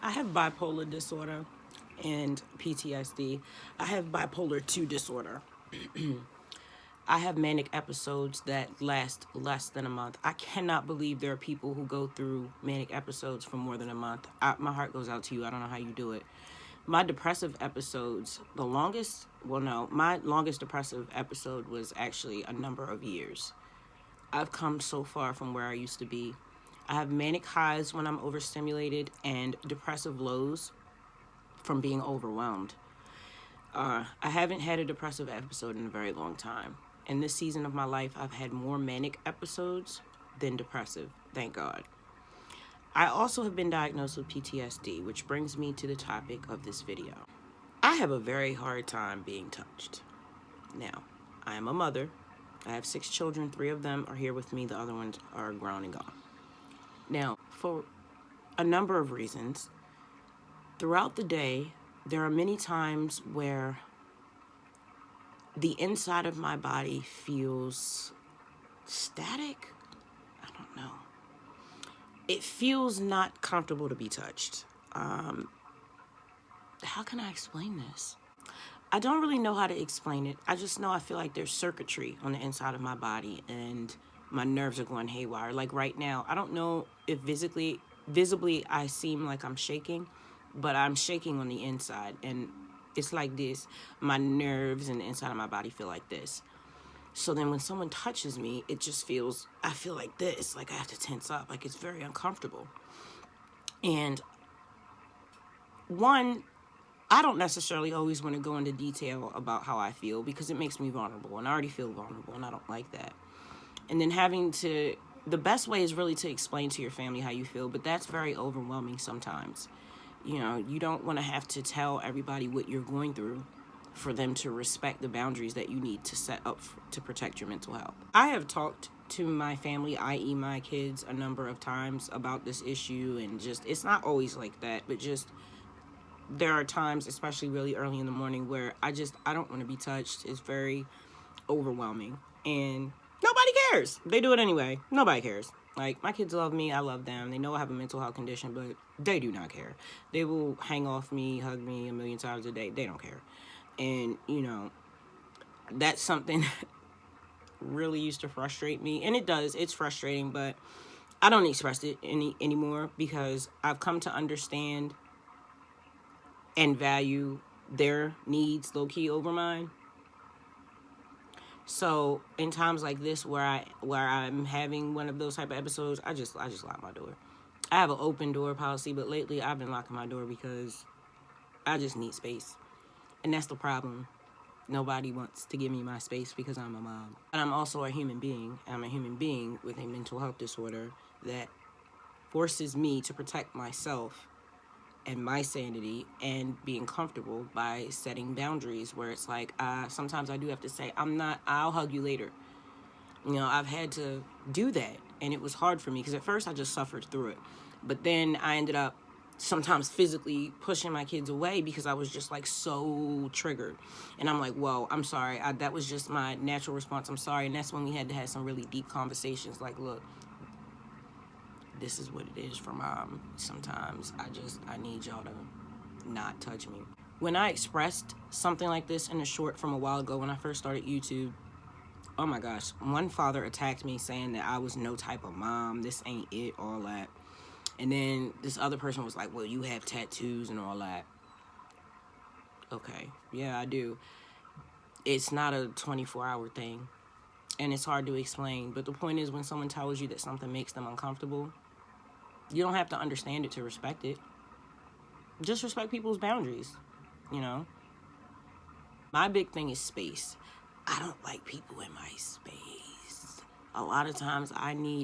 I have bipolar disorder and PTSD. I have bipolar 2 disorder. I have manic episodes that last less than a month. I cannot believe there are people who go through manic episodes for more than a month. My heart goes out to you. I don't know how you do it. My depressive episodes, my longest depressive episode was actually a number of years. I've come so far from where I used to be. I have manic highs when I'm overstimulated and depressive lows from being overwhelmed. I haven't had a depressive episode in a very long time. In this season of my life, I've had more manic episodes than depressive, thank God. I also have been diagnosed with PTSD, which brings me to the topic of this video. I have a very hard time being touched. Now, I am a mother. I have 6 children. 3 of them are here with me. The other ones are grown and gone. Now, for a number of reasons, throughout the day, there are many times where the inside of my body feels static. I don't know. It feels not comfortable to be touched. How can I explain this? I don't really know how to explain it. I just know I feel like there's circuitry on the inside of my body and my nerves are going haywire. Like right now, I don't know if visibly I seem like I'm shaking, but I'm shaking on the inside and it's like this. My nerves and the inside of my body feel like this. So then when someone touches me, it just feels, I feel like this, like I have to tense up, like it's very uncomfortable. And one, I don't necessarily always want to go into detail about how I feel because it makes me vulnerable, and I already feel vulnerable, and I don't like that. And then the best way is really to explain to your family how you feel, but that's very overwhelming sometimes. You know, you don't want to have to tell everybody what you're going through for them to respect the boundaries that you need to set up to protect your mental health. I have talked to my family, i.e. my kids, a number of times about this issue, and just, it's not always like that, but just there are times, especially really early in the morning, where I don't want to be touched. It's very overwhelming, and nobody cares. They do it anyway. Nobody cares. Like, my kids love me. I love them. They know I have a mental health condition, but they do not care. They will hang off me, hug me a million times a day. They don't care. And, you know, that's something that really used to frustrate me. And it does. It's frustrating, but I don't express it anymore because I've come to understand and value their needs low-key over mine. So in times like this where I'm having one of those type of episodes, I just lock my door. I have an open door policy, but lately I've been locking my door because I just need space. And that's the problem. Nobody wants to give me my space because I'm a mom. And I'm also a human being. I'm a human being with a mental health disorder that forces me to protect myself and my sanity and being comfortable by setting boundaries where it's like, sometimes I do have to say, I'll hug you later. You know, I've had to do that, and it was hard for me because at first I just suffered through it. But then I ended up sometimes physically pushing my kids away because I was just like so triggered. And I'm like, whoa, I'm sorry. That was just my natural response. I'm sorry. And that's when we had to have some really deep conversations like, look, this is what it is for mom. Sometimes I need y'all to not touch me. When I expressed something like this in a short from a while ago when I first started YouTube, oh my gosh, one father attacked me saying that I was no type of mom, this ain't it, all that. And then this other person was like, well, you have tattoos and all that. Okay, yeah, I do. It's not a 24-hour thing, and it's hard to explain. But the point is, when someone tells you that something makes them uncomfortable, you don't have to understand it to respect it. Just respect people's boundaries, you know? My big thing is space. I don't like people in my space. A lot of times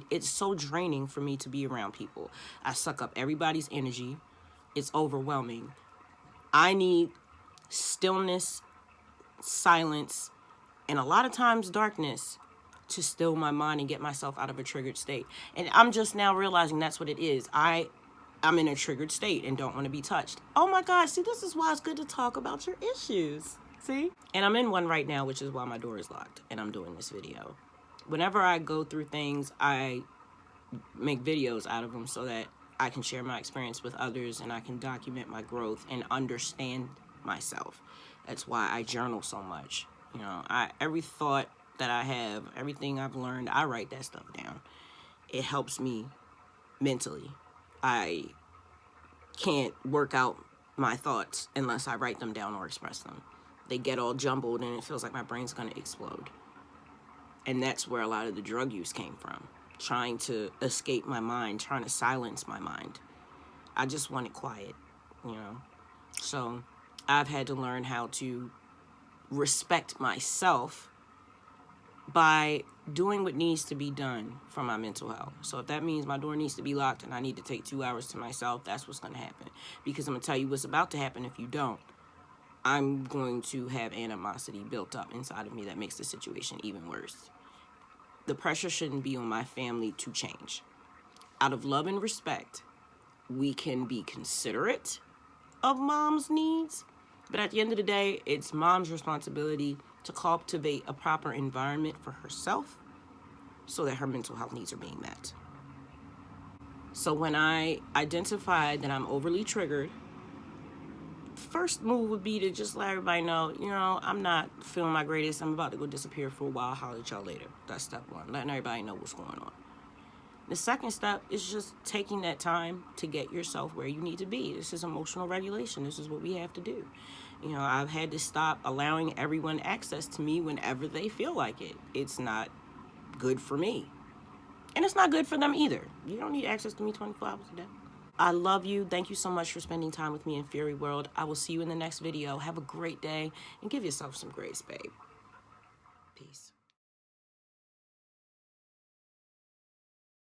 it's so draining for me to be around people. I suck up everybody's energy. It's overwhelming. I need stillness, silence, and a lot of times darkness to still my mind and get myself out of a triggered state. And I'm just now realizing that's what it is. I'm in a triggered state and don't want to be touched. Oh my God, see, this is why it's good to talk about your issues. See? And I'm in one right now, which is why my door is locked and I'm doing this video. Whenever I go through things, I make videos out of them so that I can share my experience with others, and I can document my growth and understand myself. That's why I journal so much. You know, every thought that I have, everything I've learned, I write that stuff down. It helps me mentally. I can't work out my thoughts unless I write them down or express them. They get all jumbled and it feels like my brain's going to explode. And that's where a lot of the drug use came from. Trying to escape my mind, trying to silence my mind. I just wanted quiet, you know. So I've had to learn how to respect myself by doing what needs to be done for my mental health. So if that means my door needs to be locked and I need to take 2 hours to myself, that's what's going to happen. Because I'm going to tell you what's about to happen if you don't. I'm going to have animosity built up inside of me that makes the situation even worse. The pressure shouldn't be on my family to change. Out of love and respect, we can be considerate of mom's needs, but at the end of the day, it's mom's responsibility to cultivate a proper environment for herself so that her mental health needs are being met. So when I identify that I'm overly triggered, first move would be to just let everybody know, you know, I'm not feeling my greatest. I'm about to go disappear for a while. I'll holler at y'all later. That's step one, letting everybody know what's going on. The second step is just taking that time to get yourself where you need to be. This is emotional regulation. This is what we have to do. You know, I've had to stop allowing everyone access to me whenever they feel like it. It's not good for me. And it's not good for them either. You don't need access to me 24 hours a day. I love you. Thank you so much for spending time with me in Fury World. I will see you in the next video. Have a great day and give yourself some grace, babe. Peace.